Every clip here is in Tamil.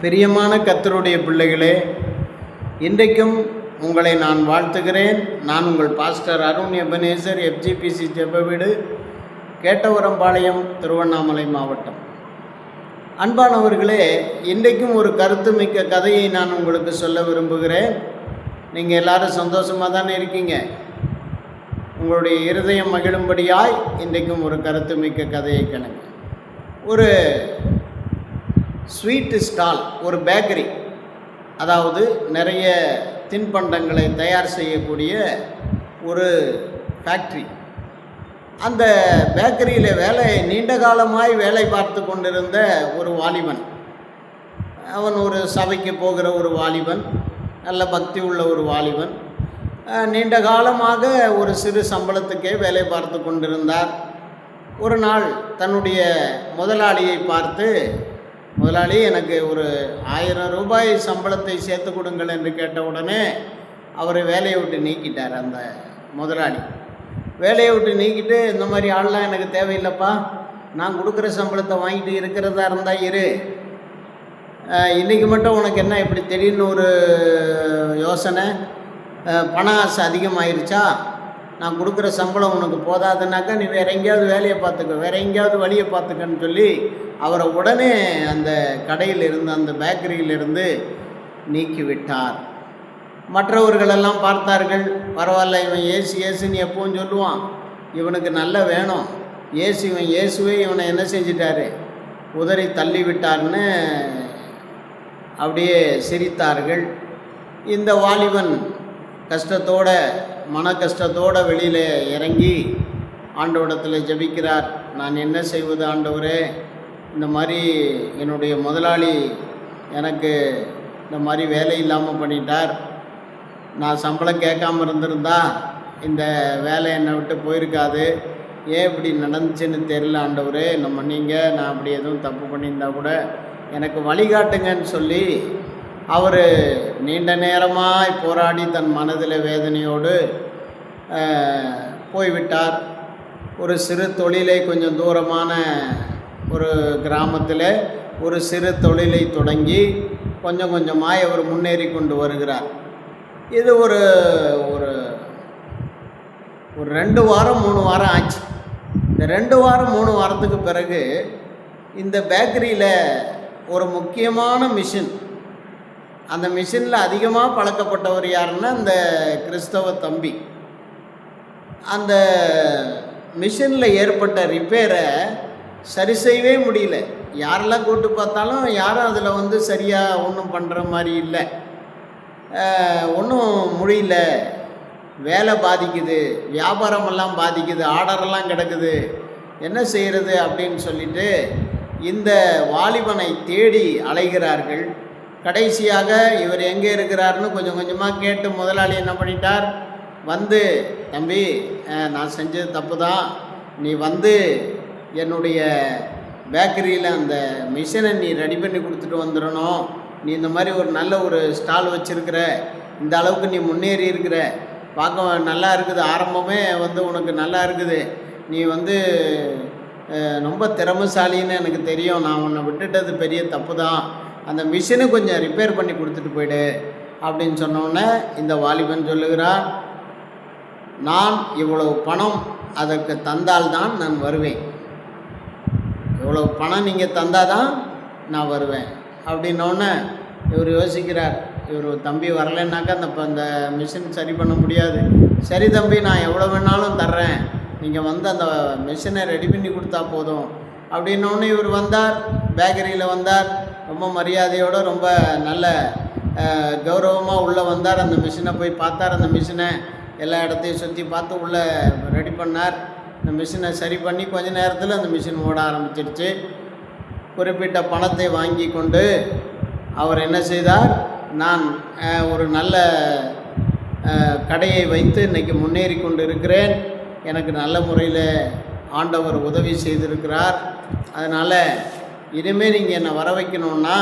பிரியமான கர்த்தருடைய பிள்ளைகளே, இன்றைக்கும் உங்களை நான் வாழ்த்துகிறேன். நான் உங்கள் பாஸ்டர் அருண் எபனேசர், FGPC ஜெப வீடு, கேட்டவரம்பாளையம், திருவண்ணாமலை மாவட்டம். அன்பானவர்களே, இன்றைக்கும் ஒரு கருத்து மிக்க கதையை நான் உங்களுக்கு சொல்ல விரும்புகிறேன். நீங்கள் எல்லாரும் சந்தோஷமாக தானே இருக்கீங்க? உங்களுடைய இருதயம் மகிழும்படியாய் இன்றைக்கும் ஒரு கருத்து மிக்க கதையை கேளுங்க. ஒரு ஸ்வீட் ஸ்டால், ஒரு பேக்கரி, அதாவது நிறைய தின்பண்டங்களை தயார் செய்யக்கூடிய ஒரு ஃபேக்ட்ரி. அந்த பேக்கரியில் நீண்ட காலமாய் வேலை பார்த்து கொண்டிருந்த ஒரு வாலிபன், அவன் ஒரு சபைக்கு போகிற ஒரு வாலிபன், நல்ல பக்தி உள்ள ஒரு வாலிபன், நீண்ட காலமாக ஒரு சிறு சம்பளத்துக்கே வேலை பார்த்து கொண்டிருந்தார். ஒரு நாள் தன்னுடைய முதலாளியை பார்த்து, முதலாளி, எனக்கு ஒரு 1000 ரூபாய் சம்பளத்தை சேர்த்து கொடுங்கள் என்று கேட்ட உடனே அவரை வேலையை விட்டு நீக்கிட்டார். அந்த முதலாளி வேலையை விட்டு நீக்கிட்டு, இந்த மாதிரி ஆள்லாம் எனக்கு தேவையில்லைப்பா, நான் கொடுக்குற சம்பளத்தை வாங்கிட்டு இருக்கிறதா இருந்தால் இரு, இன்றைக்கி மட்டும் உனக்கு என்ன இப்படி திடீர்னு ஒரு யோசனை, பண ஆசை அதிகமாகிருச்சா, நான் கொடுக்குற சம்பளம் உனக்கு போதாதுனாக்கா நீ வேறு எங்கேயாவது வேலையை பார்த்துக்க, வேறு எங்கேயாவது வழியை பார்த்துக்கன்னு சொல்லி அவரை உடனே அந்த கடையிலிருந்து, அந்த பேக்கரியிலிருந்து நீக்கிவிட்டார். மற்றவர்களெல்லாம் பார்த்தார்கள், பரவாயில்ல, இவன் ஏசுன்னு எப்பவும் சொல்லுவான், இவனுக்கு நல்ல வேணும், இவன் இயேசுவே இவனை என்ன செஞ்சிட்டாரு, உதறி தள்ளி விட்டார்னு அப்படியே சிரித்தார்கள். இந்த வாலிபன் கஷ்டத்தோட, மன கஷ்டத்தோடு வெளியில் இறங்கி ஆண்டவரிடத்தில் ஜெபிக்கிறார். நான் என்ன செய்வது ஆண்டவரே, இந்த மாதிரி என்னுடைய முதலாளி எனக்கு இந்த மாதிரி வேலை இல்லாமல் பண்ணிட்டார், நான் சம்பளம் கேட்காம இருந்திருந்தா இந்த வேலை என்னை விட்டு போயிருக்காது, ஏன் இப்படி நடந்துச்சுன்னு தெரியல ஆண்டவரே, என்ன மன்னிங்க, நான் அப்படி எதுவும் தப்பு பண்ணியிருந்தா கூட எனக்கு வழிகாட்டுங்கன்னு சொல்லி அவர் நீண்ட நேரமாய் போராடி தன் மனதில் வேதனையோடு போய்விட்டார். ஒரு சிறு தொழிலை, கொஞ்சம் தூரமான ஒரு கிராமத்தில் ஒரு சிறு தொழிலை தொடங்கி கொஞ்சம் கொஞ்சமாய் அவர் முன்னேறி கொண்டு வருகிறார். இது ஒரு ஒரு ஒரு 2 வாரம் 3 வாரம் ஆச்சு. இந்த 2 வாரம் 3 வாரத்துக்கு பிறகு இந்த பேக்கரியில் ஒரு முக்கியமான மிஷின், அந்த மிஷினில் அதிகமாக பழக்கப்பட்டவர் யாருன்னா இந்த கிறிஸ்தவ தம்பி. அந்த மிஷினில் ஏற்பட்ட ரிப்பேரை சரி செய்யவே முடியல. யாரெல்லாம் கூப்பிட்டு பார்த்தாலும் யாரும் அதில் சரியாக ஒன்றும் பண்ணுற மாதிரி இல்லை, ஒன்றும் முடியல, வேலை பாதிக்குது, வியாபாரமெல்லாம் பாதிக்குது, ஆர்டரெல்லாம் கிடக்குது, என்ன செய்கிறது அப்படின்னு சொல்லிட்டு இந்த வாலிபனை தேடி அலைகிறார்கள். கடைசியாக இவர் எங்கே இருக்கிறாருன்னு கொஞ்சம் கொஞ்சமாக கேட்டு முதலாளி என்ன பண்ணிட்டார், தம்பி, நான் செஞ்சது தப்பு தான், நீ என்னுடைய பேக்கரியில் அந்த மிஷினை நீ ரெடி பண்ணி கொடுத்துட்டு வந்துடணும், நீ இந்த மாதிரி ஒரு நல்ல ஒரு ஸ்டால் வச்சுருக்கிற, இந்த அளவுக்கு நீ முன்னேறி இருக்கிற, பார்க்க நல்லா இருக்குது, ஆரம்பமே உனக்கு நல்லா இருக்குது, நீ ரொம்ப திறமைசாலின்னு எனக்கு தெரியும், நான் உன்னை விட்டுட்டது பெரிய தப்பு தான், அந்த மிஷினை கொஞ்சம் ரிப்பேர் பண்ணி கொடுத்துட்டு போயிடு அப்படின்னு சொன்னோடனே இந்த வாலிபன் சொல்லுகிறார், நான் இவ்வளவு பணம் அதற்கு தந்தால்தான் நான் வருவேன், இவ்வளவு பணம் நீங்கள் தந்தால் தான் நான் வருவேன் அப்படின்னோடனே இவர் யோசிக்கிறார், இவர் தம்பி வரலைன்னாக்கா அந்த மிஷின் சரி பண்ண முடியாது. சரி தம்பி, நான் எவ்வளோ வேணாலும் தர்றேன், நீங்கள் அந்த மிஷினை ரெடி பண்ணி கொடுத்தா போதும் அப்படின்னோடனே இவர் வந்தார், பேக்கரியில் வந்தார், ரொம்ப மரியாதையோடு, ரொம்ப நல்ல கௌரவமாக உள்ளே வந்தார். அந்த மிஷினை போய் பார்த்தார், அந்த மிஷினை எல்லா இடத்தையும் சுற்றி பார்த்து உள்ளே ரெடி பண்ணார். அந்த மிஷினை சரி பண்ணி கொஞ்ச நேரத்தில் அந்த மிஷின் ஓட ஆரம்பிச்சிருச்சு. குறிப்பிட்ட பணத்தை வாங்கி கொண்டு அவர் என்ன செய்தார், நான் ஒரு நல்ல கடையை வைத்து இன்றைக்கி முன்னேறி கொண்டு இருக்கிறேன், எனக்கு நல்ல முறையில் ஆண்டவர் உதவி செய்திருக்கிறார், அதனால் இனிமேல் நீங்கள் என்னை வர வைக்கணுன்னா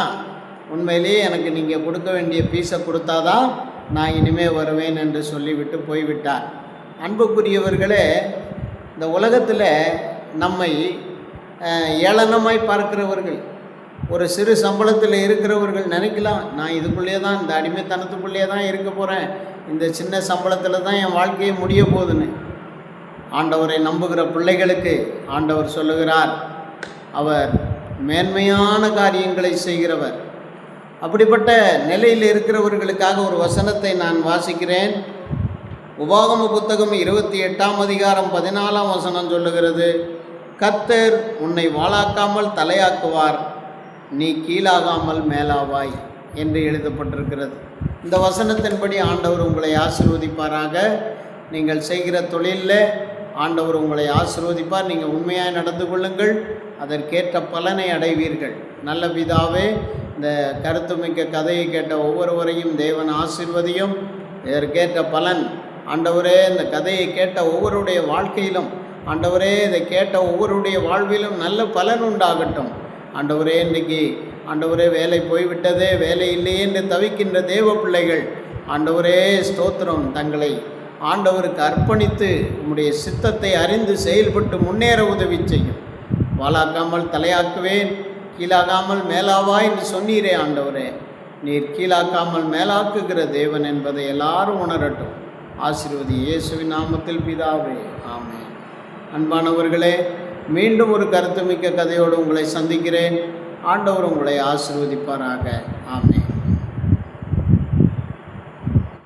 உண்மையிலேயே எனக்கு நீங்கள் கொடுக்க வேண்டிய பீஸை கொடுத்தாதான் நான் இனிமேல் வருவேன் என்று சொல்லிவிட்டு போய்விட்டார். அன்புக்குரியவர்களே, இந்த உலகத்தில் நம்மை ஏளனமாய் பார்க்கிறவர்கள், ஒரு சிறு சம்பளத்தில் இருக்கிறவர்கள் நினைக்கலாம், நான் இதுக்குள்ளேயே தான், இந்த அடிமைத்தனத்துக்குள்ளேயே தான் இருக்க போகிறேன், இந்த சின்ன சம்பளத்தில் தான் என் வாழ்க்கையை முடிய போகுதுன்னு. ஆண்டவரை நம்புகிற பிள்ளைகளுக்கு ஆண்டவர் சொல்லுகிறார், அவர் மேன்மையான காரியங்களை செய்கிறவர். அப்படிப்பட்ட நிலையில் இருக்கிறவர்களுக்காக ஒரு வசனத்தை நான் வாசிக்கிறேன். உபாகம புத்தகம் 28ஆம் அதிகாரம் 14ஆம் வசனம் சொல்லுகிறது, கர்த்தர் உன்னை வாளாக்காமல் தலையாக்குவார், நீ கீழாகாமல் மேலாவாய் என்று எழுதப்பட்டிருக்கிறது. இந்த வசனத்தின்படி ஆண்டவர் உங்களை ஆசீர்வதிப்பாராக. நீங்கள் செய்கிற தொழிலில் ஆண்டவர் உங்களை ஆசீர்வதிப்பார். நீங்கள் உண்மையாக நடந்து கொள்ளுங்கள், அதற்கேற்ற பலனை அடைவீர்கள். நல்ல பிதாவே, இந்த கருத்துமிக்க கதையை கேட்ட ஒவ்வொருவரையும் தேவன் ஆசீர்வதியும். இதற்கேற்ற பலன் ஆண்டவரே, இந்த கதையை கேட்ட ஒவ்வொருடைய வாழ்க்கையிலும் ஆண்டவரே, இதை கேட்ட ஒவ்வொருடைய வாழ்விலும் நல்ல பலன் உண்டாகட்டும். ஆண்டவரே, இன்றைக்கி ஆண்டவரே வேலை போய்விட்டதே, வேலை இல்லையே என்று தவிக்கின்ற தேவ பிள்ளைகள் ஆண்டவரே ஸ்தோத்திரம், தங்களை ஆண்டவருக்கு அர்ப்பணித்து உம்முடைய சித்தத்தை அறிந்து செயல்பட்டு முன்னேற உதவி செய்யும். வாளாக்காமல் தலையாக்குவேன், கீழாகாமல் மேலாவாய் என்று சொன்னீரே ஆண்டவரே, நீர் கீழாக்காமல் மேலாக்குகிற தேவன் என்பதை எல்லாரும் உணரட்டும். ஆசீர்வதி இயேசுவின் நாமத்தில் பிதாவே, ஆமென். அன்பானவர்களே, மீண்டும் ஒரு கருத்துமிக்க கதையோடு உங்களை சந்திக்கிறேன். ஆண்டவர் உங்களை ஆசீர்வதிப்பாராக. ஆமென்.